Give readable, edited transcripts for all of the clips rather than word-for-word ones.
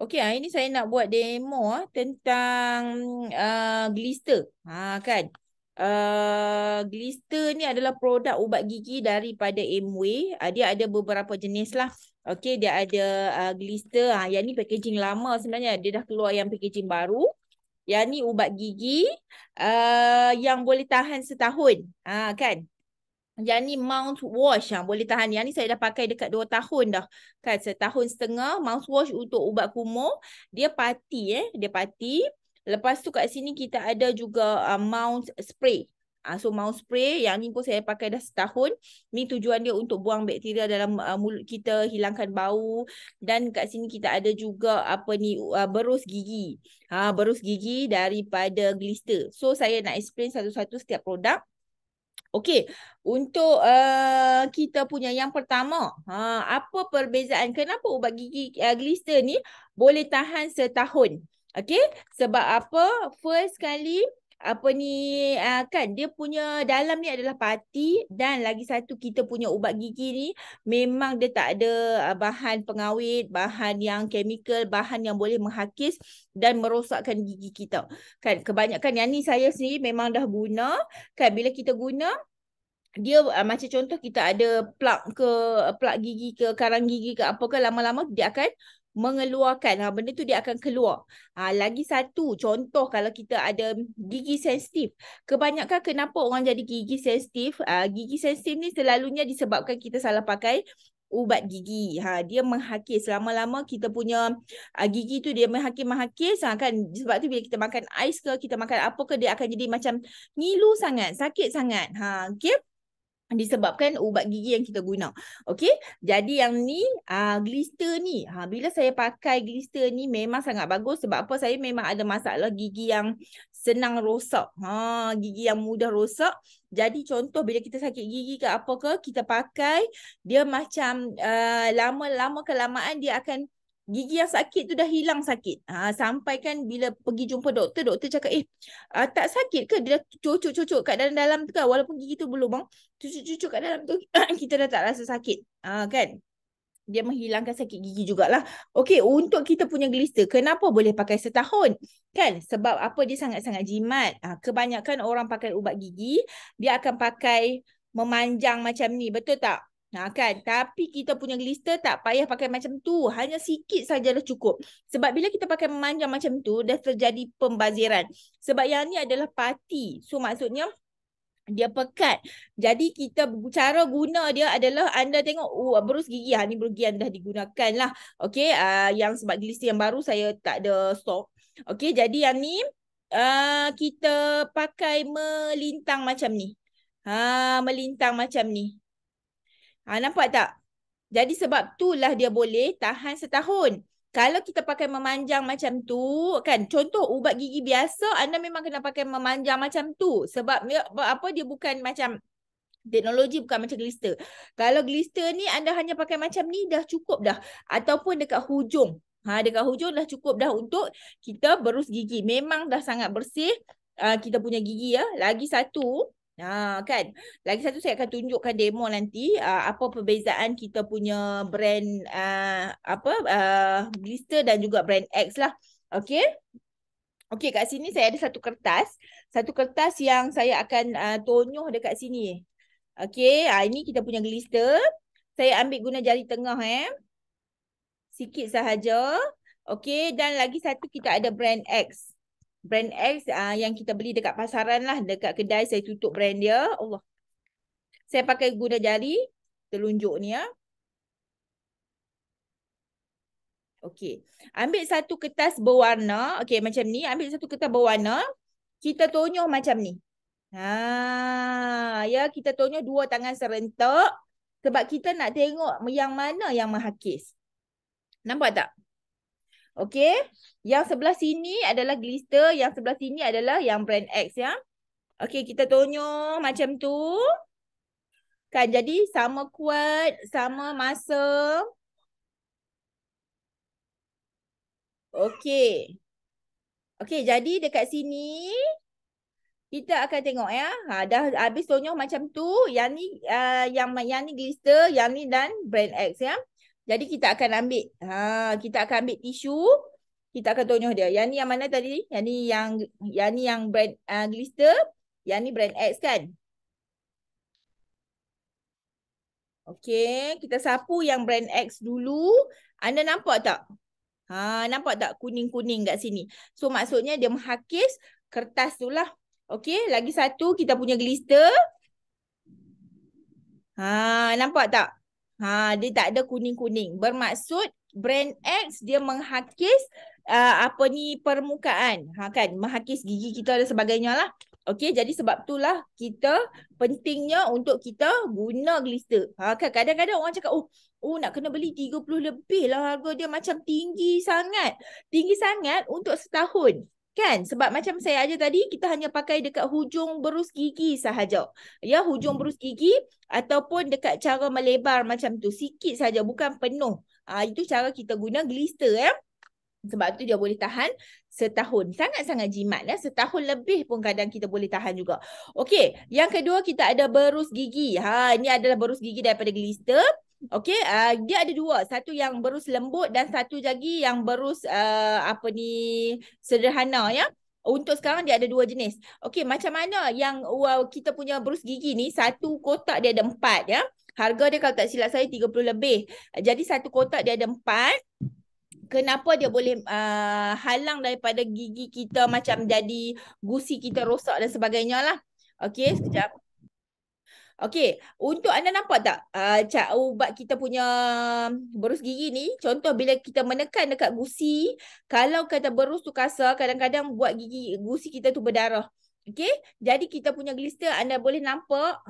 Okey, hari ni saya nak buat demo tentang glister. Kan. Glister ni adalah produk ubat gigi daripada Amway. Dia ada beberapa jenis lah. Okey, dia ada glister. Yang ni packaging lama sebenarnya. Dia dah keluar yang packaging baru. Yang ni ubat gigi yang boleh tahan setahun. Kan. Yang ni mouthwash boleh tahan. Yang ni saya dah pakai dekat 2 tahun dah. Kan 1.5 tahun mouthwash untuk ubat kumur. Dia party dia party. Lepas tu kat sini kita ada juga mouth spray. So mouth spray yang ni pun saya pakai dah setahun. Ni tujuan dia untuk buang bakteria dalam mulut kita, hilangkan bau. Dan kat sini kita ada juga apa ni berus gigi. Berus gigi daripada glister. So saya nak explain satu-satu setiap produk. Okey, untuk kita punya yang pertama, apa perbezaan kenapa ubat gigi glister ni boleh tahan setahun? Okey, sebab apa? First kali apa ni kan dia punya dalam ni adalah pati dan lagi satu kita punya ubat gigi ni memang dia tak ada bahan pengawet, bahan yang chemical, bahan yang boleh menghakis dan merosakkan gigi kita. Kan kebanyakan yang ni saya sendiri memang dah guna. Kan bila kita guna dia macam contoh kita ada plug gigi ke karang gigi ke apa ke, lama-lama dia akan mengeluarkan benda tu dia akan keluar. Lagi satu contoh kalau kita ada gigi sensitif. Kebanyakan kenapa orang jadi gigi sensitif? Gigi sensitif ni selalunya disebabkan kita salah pakai ubat gigi. Dia menghakis lama-lama kita punya gigi tu dia menghakis kan. Sebab tu bila kita makan ais ke kita makan apa ke dia akan jadi macam ngilu sangat, sakit sangat. Okey. Disebabkan ubat gigi yang kita guna. Okey, jadi yang ni glister ni, bila saya pakai glister ni memang sangat bagus. Sebab apa? Saya memang ada masalah gigi yang senang rosak. Gigi yang mudah rosak. Jadi contoh bila kita sakit gigi ke apa ke, kita pakai dia macam lama-lama kelamaan dia akan gigi yang sakit tu dah hilang sakit. Sampai kan bila pergi jumpa doktor, doktor cakap, tak sakit ke? Dia dah cucuk-cucuk kat dalam-dalam tu kan. Walaupun gigi tu berlubang, cucuk-cucuk kat dalam tu, kita dah tak rasa sakit. Kan? Dia menghilangkan sakit gigi jugalah. Okey, untuk kita punya glister, kenapa boleh pakai setahun? Kan? Sebab apa? Dia sangat-sangat jimat. Kebanyakan orang pakai ubat gigi, dia akan pakai memanjang macam ni. Betul tak? Kan, tapi kita punya glister tak payah pakai macam tu, hanya sikit saja dah cukup. Sebab bila kita pakai memanjang macam tu, dah terjadi pembaziran. Sebab yang ni adalah pati. So maksudnya dia pekat. Jadi kita cara guna dia adalah anda tengok berus gigi. Ni berus gigi yang dah digunakan lah. Okey, yang sebab glister yang baru saya tak ada stok. Okey, jadi yang ni kita pakai melintang macam ni. Melintang macam ni. Nampak tak? Jadi sebab itulah dia boleh tahan setahun. Kalau kita pakai memanjang macam tu, kan contoh ubat gigi biasa, anda memang kena pakai memanjang macam tu. Sebab apa dia bukan macam teknologi, bukan macam glister. Kalau glister ni anda hanya pakai macam ni dah cukup dah. Ataupun dekat hujung. Dekat hujung dah cukup dah untuk kita berus gigi. Memang dah sangat bersih kita punya gigi ya. Lagi satu, kan. Lagi satu saya akan tunjukkan demo nanti apa perbezaan kita punya brand glister dan juga brand X lah. Okey. Okey, kat sini saya ada satu kertas. Satu kertas yang saya akan tonyoh dekat sini. Okey, ini kita punya glister. Saya ambil guna jari tengah sikit sahaja. Okey, dan lagi satu kita ada brand X. Brand X yang kita beli dekat pasaran lah, dekat kedai saya tutup brand dia. Allah. Saya pakai guna jari telunjuk ni Okey. Ambil satu kertas berwarna. Okey, macam ni. Ambil satu kertas berwarna. Kita tonyoh macam ni. Ya, kita tonyoh 2 tangan serentak. Sebab kita nak tengok yang mana yang menghakis. Nampak tak? Okey. Yang sebelah sini adalah glister. Yang sebelah sini adalah yang brand X ya. Okey, kita tonyoh macam tu. Kan jadi sama kuat, sama masa. Okey. Okey, jadi dekat sini kita akan tengok ya. Dah habis tonyoh macam tu. Yang ni yang ni glister, yang ni dan brand X ya. Jadi kita akan ambil kita akan ambil tisu. Kita akan tunjuk dia. Yang ni yang mana tadi? Yang ni yang brand Glister. Yang ni brand X kan? Okey, kita sapu yang brand X dulu. Anda nampak tak? Nampak tak kuning-kuning kat sini? So maksudnya dia menghakis kertas tu lah. Okey, lagi satu kita punya glister. Nampak tak? Dia tak ada kuning-kuning. Bermaksud brand X dia menghakis apa ni permukaan. Kan, menghakis gigi kita dan sebagainya lah. Okey, jadi sebab itulah kita pentingnya untuk kita guna glister. Kan kadang-kadang orang cakap, nak kena beli 30 lebih lah harga dia macam tinggi sangat. Tinggi sangat untuk setahun. Kan? Sebab macam saya aja tadi, kita hanya pakai dekat hujung berus gigi sahaja. Ya, hujung berus gigi ataupun dekat cara melebar macam tu. Sikit saja, bukan penuh. Itu cara kita guna glister ya. Sebab tu dia boleh tahan setahun. Sangat-sangat jimat ya. Setahun lebih pun kadang kita boleh tahan juga. Okey, yang kedua kita ada berus gigi. Ini adalah berus gigi daripada glister. Okey, dia ada dua. Satu yang berus lembut dan satu lagi yang berus sederhana ya. Untuk sekarang dia ada dua jenis. Okey, macam mana yang kita punya berus gigi ni, satu kotak dia ada 4 ya. Harga dia kalau tak silap saya 30 lebih. Jadi satu kotak dia ada 4. Kenapa dia boleh halang daripada gigi kita macam jadi gusi kita rosak dan sebagainya lah. Okey, sekejap. Okey, untuk anda nampak tak ubat kita punya berus gigi ni, contoh bila kita menekan dekat gusi, kalau kata berus tu kasar, kadang-kadang buat gigi gusi kita tu berdarah. Okey, jadi kita punya glister anda boleh nampak.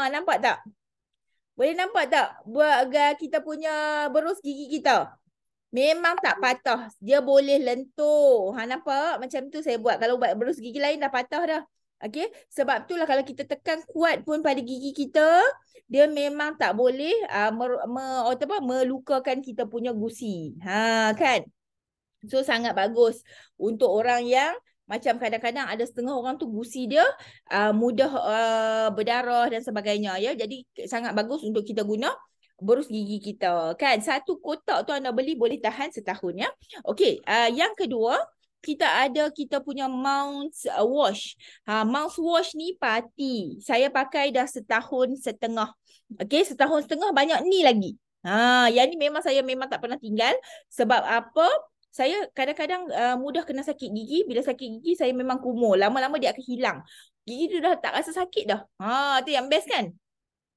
Nampak tak? Boleh nampak tak buat kita punya berus gigi kita? Memang tak patah. Dia boleh lentur. Nampak? Macam tu saya buat. Kalau buat berus gigi lain dah patah dah. Okey? Sebab itulah kalau kita tekan kuat pun pada gigi kita, dia memang tak boleh melukakan kita punya gusi. Kan? So sangat bagus untuk orang yang macam kadang-kadang ada setengah orang tu gusi dia mudah berdarah dan sebagainya ya. Jadi sangat bagus untuk kita guna berus gigi kita kan. Satu kotak tu anda beli boleh tahan setahun ya. Okey, yang kedua kita punya mouthwash. Mouthwash ni party. Saya pakai dah setahun setengah. Okey, setahun setengah banyak ni lagi. Yang ni saya memang tak pernah tinggal. Sebab apa? Saya kadang-kadang mudah kena sakit gigi. Bila sakit gigi saya memang kumur. Lama-lama dia akan hilang. Gigi tu dah tak rasa sakit dah. Tu yang best kan?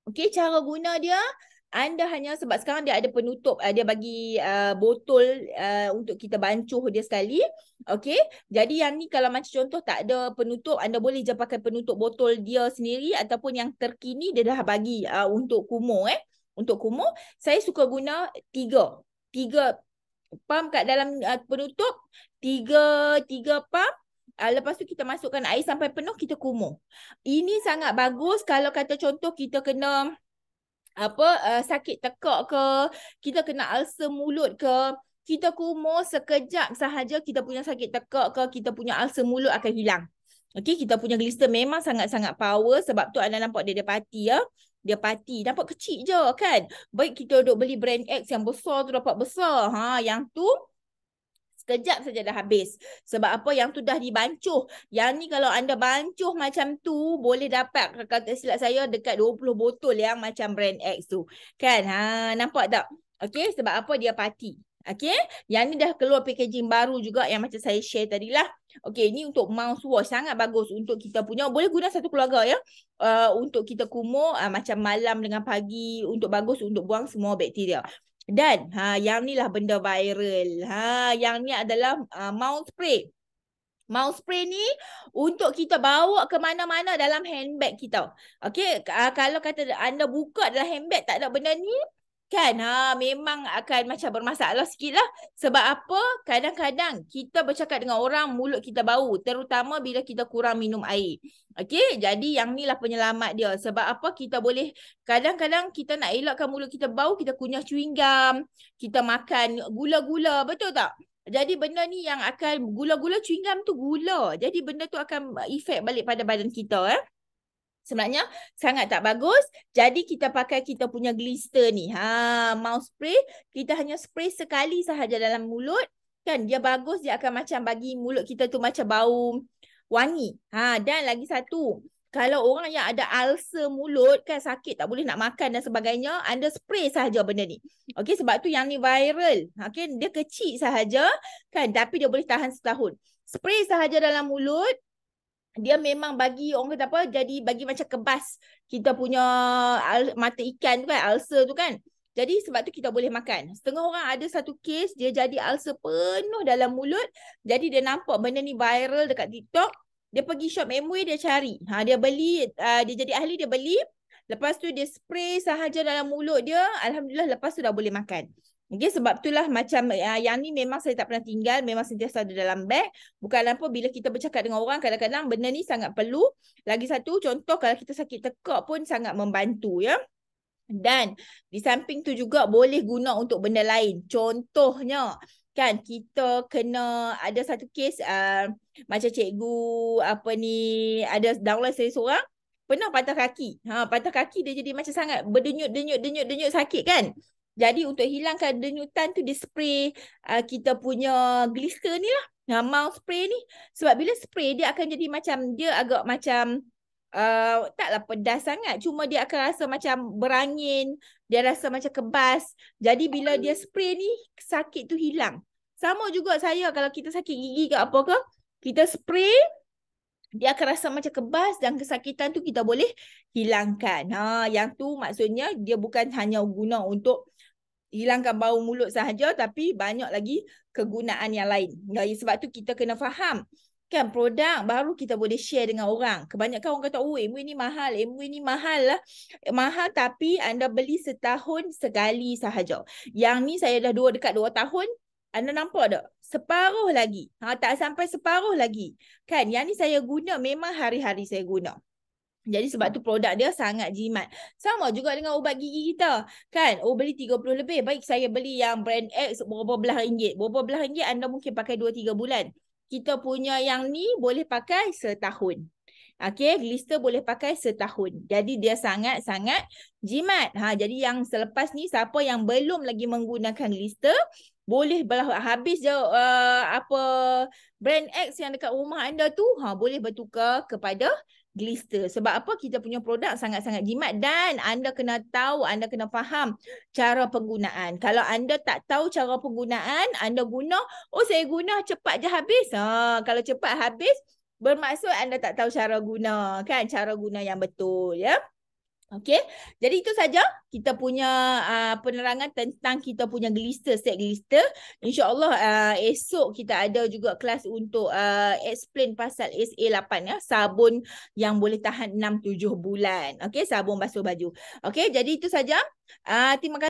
Okey, cara guna dia, anda hanya sebab sekarang dia ada penutup, dia bagi botol untuk kita bancuh dia sekali. Okey, jadi yang ni kalau macam contoh tak ada penutup, anda boleh je pakai penutup botol dia sendiri ataupun yang terkini dia dah bagi untuk kumur. Untuk kumur, saya suka guna 3 pump kat dalam penutup, 3 pump. Lepas tu kita masukkan air sampai penuh, kita kumur. Ini sangat bagus kalau kata contoh kita kena sakit tekak ke, kita kena ulcer mulut ke, kita kumur sekejap sahaja kita punya sakit tekak ke, kita punya ulcer mulut akan hilang. Okey, kita punya glister memang sangat-sangat power. Sebab tu anda nampak dia parti ya. Dia parti. Nampak kecil je kan. Baik kita duk beli brand X yang besar tu dapat besar. Yang tu sekejap saja dah habis. Sebab apa? Yang tu dah dibancuh. Yang ni kalau anda bancuh macam tu, boleh dapat, kata silap saya, dekat 20 botol yang macam brand X tu. Kan? Nampak tak? Okey, sebab apa? Dia parti. Okey, yang ni dah keluar packaging baru juga yang macam saya share tadi lah. Okey, ni untuk mouthwash. Sangat bagus untuk kita punya. Boleh guna satu keluarga ya. Untuk kita kumur macam malam dengan pagi. Untuk bagus untuk buang semua bakteria. Dan yang ni lah benda viral. Yang ni adalah mouth spray. Mouth spray ni untuk kita bawa ke mana-mana dalam handbag kita. Okey, kalau kata anda buka dalam handbag tak ada benda ni, kan memang akan macam bermasalah sikit lah. Sebab apa? Kadang-kadang kita bercakap dengan orang, mulut kita bau. Terutama bila kita kurang minum air. Okey, jadi yang ni lah penyelamat dia. Sebab apa? Kita boleh, kadang-kadang kita nak elakkan mulut kita bau, kita kunyah chewing gum, kita makan gula-gula, betul tak? Jadi benda ni yang akan, gula-gula chewing gum tu gula. Jadi benda tu akan efek balik pada badan kita. Sebenarnya sangat tak bagus. Jadi kita pakai kita punya glister ni. Mouth spray. Kita hanya spray sekali sahaja dalam mulut. Kan dia bagus, dia akan macam bagi mulut kita tu macam bau wangi. Dan lagi satu, kalau orang yang ada ulcer mulut kan sakit tak boleh nak makan dan sebagainya, anda spray sahaja benda ni. Okey, sebab tu yang ni viral. Okey, dia kecil sahaja kan tapi dia boleh tahan setahun. Spray sahaja dalam mulut, dia memang bagi orang kata apa, jadi bagi macam kebas kita punya mata ikan tu kan, ulcer tu kan. Jadi sebab tu kita boleh makan. Setengah orang ada satu kes dia jadi ulcer penuh dalam mulut. Jadi dia nampak benda ni viral dekat TikTok. Dia pergi shop Amway, dia cari. Dia beli, dia jadi ahli, dia beli. Lepas tu dia spray sahaja dalam mulut dia. Alhamdulillah lepas tu dah boleh makan. Okay, sebab itulah macam yang ni memang saya tak pernah tinggal. Memang sentiasa ada dalam beg. Bukan apa bila kita bercakap dengan orang, kadang-kadang benda ni sangat perlu. Lagi satu contoh kalau kita sakit tekak pun sangat membantu ya. Dan di samping tu juga boleh guna untuk benda lain. Contohnya kan kita kena ada satu kes macam cikgu apa ni ada download saya seorang pernah patah kaki. Patah kaki dia jadi macam sangat berdenyut sakit kan. Jadi untuk hilangkan denyutan tu dia spray kita punya glister ni lah. Mouth spray ni. Sebab bila spray dia akan jadi macam dia agak macam taklah pedas sangat, cuma dia akan rasa macam berangin, dia rasa macam kebas. Jadi bila dia spray ni sakit tu hilang. Sama juga saya kalau kita sakit gigi ke apa ke, kita spray dia akan rasa macam kebas dan kesakitan tu kita boleh hilangkan. Yang tu maksudnya dia bukan hanya guna untuk hilangkan bau mulut sahaja tapi banyak lagi kegunaan yang lain. Sebab tu kita kena faham kan produk baru kita boleh share dengan orang. Kebanyakan orang kata, Amway ni mahal, Amway ni mahal lah. Mahal tapi anda beli setahun sekali sahaja. Yang ni saya dah dekat 2 tahun. Anda nampak tak? Separuh lagi. Tak sampai separuh lagi. Kan yang ni saya guna memang hari-hari saya guna. Jadi sebab tu produk dia sangat jimat. Sama juga dengan ubat gigi kita. Kan? Beli 30 lebih. Baik saya beli yang brand X berapa belah ringgit. Berapa belah ringgit anda mungkin pakai 2-3 bulan. Kita punya yang ni boleh pakai setahun. Okey, glister boleh pakai setahun. Jadi dia sangat-sangat jimat. Jadi yang selepas ni siapa yang belum lagi menggunakan glister, boleh habis je apa brand X yang dekat rumah anda tu, boleh bertukar kepada glister. Sebab apa? Kita punya produk sangat-sangat jimat dan anda kena tahu, anda kena faham cara penggunaan. Kalau anda tak tahu cara penggunaan, anda guna, saya guna cepat je habis. Kalau cepat habis, bermaksud anda tak tahu cara guna, kan? Cara guna yang betul, ya. Okey, jadi itu saja kita punya penerangan tentang kita punya glister, set glister. InsyaAllah esok kita ada juga kelas untuk explain pasal SA8 ya, sabun yang boleh tahan 6-7 bulan. Okey, sabun basuh baju. Okey, jadi itu saja. Terima kasih.